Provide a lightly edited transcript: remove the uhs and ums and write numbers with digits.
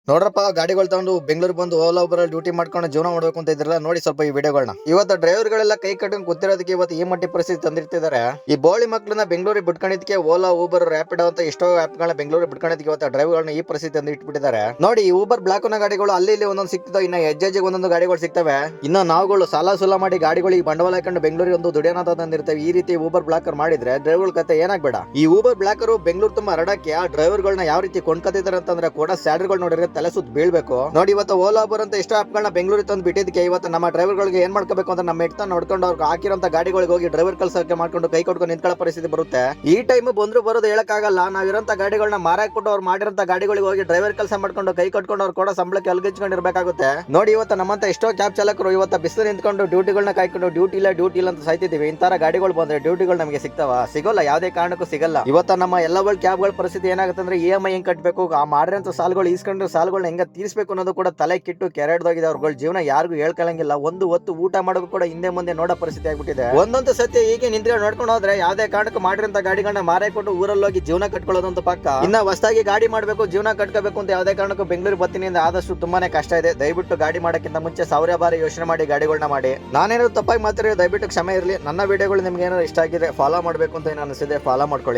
ನೋಡ್ರಪ್ಪ ಗಾಡಿಗಳು ತಗೊಂಡು ಬೆಂಗಳೂರು ಬಂದು ಓಲಾ ಊಬರ್ ಡ್ಯೂಟಿ ಮಾಡ್ಕೊಂಡು ಜೀವನ ಮಾಡ್ಬೇಕು ಅಂತ ಇದ್ರಲ್ಲ ನೋಡಿ ಸ್ವಲ್ಪ ಈ ವಿಡಿಯೋಗಳನ್ನ. ಇವತ್ತು ಡ್ರೈವರ್ ಗಳೆಲ್ಲ ಕೈ ಕಟ್ಕೊಂಡು ಕೂತಿರೋದಕ್ಕೆ ಇವತ್ತು ಈ ಮಟ್ಟಿ ಪರಿಸ್ಥಿತಿ ತಂದಿರ್ತಿದ್ದಾರೆ. ಈ ಬೋಳಿ ಮಕ್ಕಳನ್ನ ಬೆಂಗಳೂರಿಗೆ ಬಿಟ್ಕೊಂಡಿದ್ದಕ್ಕೆ ಓಲಾ ಊಬರ್ ರ್ಯಾಪಿಡ್ ಅಂತ ಎಷ್ಟೋ ಆಪ್ ಗಳನ್ನ ಬೆಂಗಳೂರಿಗೆ ಬಿಟ್ಕೊಂಡಿದ್ದಕ್ಕೆ ಇವತ್ತು ಡ್ರೈವರ್ ಗಳನ್ನ ಈ ಪರಿಸ್ಥಿತಿ ತಂದು ಇಟ್ಬಿಟ್ಟಿದ್ದಾರೆ. ನೋಡಿ ಈ ಊಬರ್ ಬ್ಲಾಕ್ ಗಾಡಿಗಳು ಅಲ್ಲಿ ಇಲ್ಲಿ ಒಂದೊಂದು ಸಿಗ್ತದೆ, ಇನ್ನ ಹೆಜ್ಜೆಗೆ ಒಂದೊಂದು ಗಾಡಿಗಳು ಸಿಗ್ತವೆ. ಇನ್ನು ನಾವುಗಳು ಸಾಲ ಸುಲ ಮಾಡಿ ಗಾಡಿಗಳಿಗೆ ಬಂಡವಾಳ ಹಾಕೊಂಡು ಬೆಂಗಳೂರಿಗೆ ಒಂದು ದುಡಿಯೋಣ ತಂದಿರ್ತೇವೆ. ಈ ರೀತಿ ಊಬರ್ ಬ್ಲಾಕರ್ ಮಾಡಿದ್ರೆ ಡ್ರೈವರ್ ಕತೆ ಏನಾಗ್ಬೇಡ. ಈ ಊಬರ್ ಬ್ಲಾಕರ್ ಬೆಂಗಳೂರು ತುಂಬಾ ಹರಡಕ್ಕೆ ಆ ಡ್ರೈವರ್ ಗಳನ್ನ ಯಾವ ರೀತಿ ಕೊಂಡ್ಕತಿದ್ದಾರೆ ಅಂತಂದ್ರೆ ಕೂಡ ಸ್ಯಾಲರಿಗಳು ನೋಡಿದ್ರೆ ತಲೆ ಸುತ್ತ ಬೀಳ್ಬೇಕು. ನೋಡಿ ಇವತ್ತು ಓಲಾ ಊಬರ್ ಅಂತ ಎಷ್ಟೋ ಆಪ್ ಗಳನ್ನ ಬೆಂಗಳೂರಿಗೆ ತಂದು ಬಿಟ್ಟಿದ್ದಕ್ಕೆ ಇವತ್ತು ನಮ್ಮ ಡ್ರೈವರ್ ಗಳಿಗೆ ಏನ್ ಮಾಡ್ಕೋಬೇಕು ಅಂತ ನಮ್ಮ ಎಡ್ತಾ ನೋಡ್ಕೊಂಡು ಅವ್ರಿಗೆ ಹಾಕಿರೋಂತ ಗಾಡಿಗಳಿಗೆ ಹೋಗಿ ಡ್ರೈವರ್ ಕೆಲಸಕ್ಕೆ ಮಾಡ್ಕೊಂಡು ಕೈ ಕೊಟ್ಕೊಂಡು ನಿಂತ್ಕೊಳ್ಳೋ ಪರಿಸ್ಥಿತಿ ಬರುತ್ತೆ. ಈ ಟೈಮ್ ಬಂದ್ರು ಬರೋದು ಹೇಳಕ್ಕಾಗಲ್ಲ. ನಾವಿರೋಂತ ಗಾಡಿಗಳನ್ನ ಮಾರಾಕ್ಬಿಟ್ಟು ಅವ್ರು ಮಾಡಿರೋಂತ ಗಾಡಿಗಳಿಗೆ ಹೋಗಿ ಡ್ರೈವರ್ ಕೆಲಸ ಮಾಡ್ಕೊಂಡು ಕೈ ಕಟ್ಕೊಂಡು ಅವ್ರು ಕೂಡ ಸಂಬಳಕ್ಕೆ ಅಲ್ಗಿಚ್ಕೊಂಡಿರ್ಬೇಕಾಗುತ್ತೆ. ನೋಡಿ ಇವತ್ತು ನಮ್ಮಂತ ಎಷ್ಟೋ ಕ್ಯಾಬ್ ಚಾಲಕರು ಇವತ್ತು ಬಿಸಿಲು ನಿಂತ್ಕೊಂಡು ಡ್ಯೂಟಿಗಳನ್ನ ಕಾಯ್ಕೊಂಡು ಡ್ಯೂಟಿ ಇಲ್ಲ ಅಂತ ಸಾಯ್ತಿದೀವಿ. ಇಂತರ ಗಾಡಿಗಳು ಬಂದ್ರೆ ಡ್ಯೂಟಿಗಳು ನಮಗೆ ಸಿಗ್ತಾವ? ಸಿಗೋಲ್ಲ, ಯಾವುದೇ ಕಾರಣಕ್ಕೂ ಸಿಗಲ್ಲ. ಇವತ್ತ ನಮ್ಮ ಎಲ್ಲಗಳ ಕ್ಯಾಬ್ಗಳ ಪರಿಸ್ಥಿತಿ ಏನಾಗುತ್ತೆ ಅಂದ್ರೆ EMI ಹೆಂಗ್ ಕಟ್ಟಬೇಕು, ಆ ಮಾಡಿರೋಂತ ಸಾಲಗಳು ಈಸ್ಕೊಂಡ್ರೆ ಸಾಲಗಳನ್ನ ಹೆಂಗ ತೀರಿಸಬೇಕು ಅನ್ನೋದು ಕೂಡ ತಲೆ ಕಿಟ್ಟು ಕೆರೆಡ್ದೋಗಿದೆ. ಅವ್ರಗಳ ಜೀವನ ಯಾರಿಗೂ ಹೇಳ್ಕೊಳ್ಳಂಗಿಲ್ಲ. ಒಂದು ಹೊತ್ತು ಊಟ ಮಾಡೋದು ಕೂಡ ಹಿಂದೆ ಮುಂದೆ ನೋಡೋ ಪರಿಸ್ಥಿತಿ ಆಗ್ಬಿಟ್ಟಿದೆ. ಒಂದೊಂದು ಸತ್ಯ ಹೀಗೆ ನಿಂತ್ರೆ ನೋಡ್ಕೊಂಡು ಹೋದ್ರೆ ಯಾವುದೇ ಕಾರಣಕ್ಕೂ ಮಾಡಿರೋಂತ ಗಾಡಿಗಳನ್ನ ಮಾರಾಕ್ಬಿಟ್ಟು ಊರಲ್ಲಿ ಹೋಗಿ ಜೀವನ ಕಟ್ಕೊಳ್ಳೋದಂತ ಪಕ್ಕ. ಇನ್ನ ಹೊಸದಾಗಿ ಗಾಡಿ ಮಾಡ್ಬೇಕು, ಜೀವನ ಕಟ್ಕೋಬೇಕು ಅಂತ ಯಾವುದೇ ಕಾರಣಕ್ಕೂ ಬೆಂಗಳೂರು ಬತ್ತಿನಿಂದ ಆದಷ್ಟು ತುಂಬಾನೇ ಕಷ್ಟ ಇದೆ. ದಯವಿಟ್ಟು ಗಾಡಿ ಮಾಡಕ್ಕಿಂತ ಮುಂಚೆ 1000 ಬಾರಿ ಯೋಚನೆ ಮಾಡಿ ಗಾಡಿಗಳನ್ನ ಮಾಡಿ. ನಾನೇನಾದ್ರು ತಪ್ಪಾಗಿ ಮಾತಾಡಿದ್ರೆ ದಯವಿಟ್ಟು ಕ್ಷಮೆ ಇರಲಿ. ನನ್ನ ವಿಡಿಯೋಗಳು ನಿಮ್ಗೆ ಏನಾದ್ರು ಇಷ್ಟ ಆಗಿದೆ ಫಾಲೋ ಮಾಡಬೇಕು ಅಂತ ಅನಿಸಿದೆ ಫಾಲೋ ಮಾಡ್ಕೊಳ್ಳಿ.